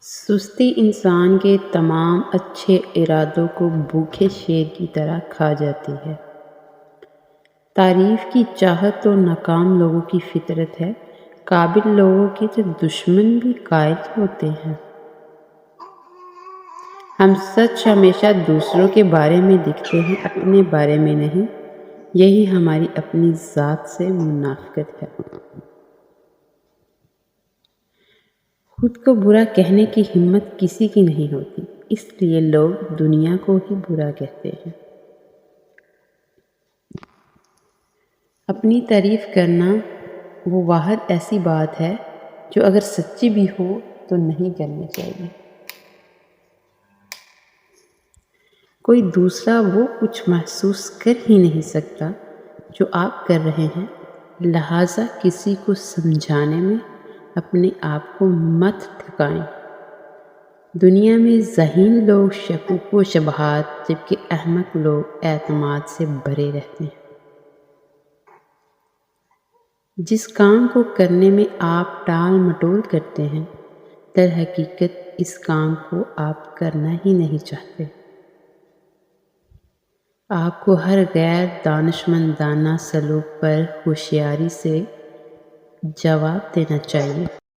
سستی انسان کے تمام اچھے ارادوں کو بھوکے شیر کی طرح کھا جاتی ہے۔ تعریف کی چاہت تو ناکام لوگوں کی فطرت ہے، قابل لوگوں کے تو دشمن بھی قائل ہوتے ہیں۔ ہم سچ ہمیشہ دوسروں کے بارے میں دکھتے ہیں، اپنے بارے میں نہیں، یہی ہماری اپنی ذات سے منافقت ہے۔ خود کو برا کہنے کی ہمت کسی کی نہیں ہوتی، اس لیے لوگ دنیا کو ہی برا کہتے ہیں۔ اپنی تعریف کرنا وہ واحد ایسی بات ہے جو اگر سچی بھی ہو تو نہیں کرنی چاہیے۔ کوئی دوسرا وہ کچھ محسوس کر ہی نہیں سکتا جو آپ کر رہے ہیں، لہٰذا کسی کو سمجھانے میں اپنے آپ کو مت تھکائیں۔ دنیا میں ذہین لوگ شکوک و شبہات، جبکہ احمق لوگ اعتماد سے بھرے رہتے ہیں۔ جس کام کو کرنے میں آپ ٹال مٹول کرتے ہیں، در حقیقت اس کام کو آپ کرنا ہی نہیں چاہتے۔ آپ کو ہر غیر دانشمندانہ سلوک پر ہوشیاری سے جواب دینا چاہیے۔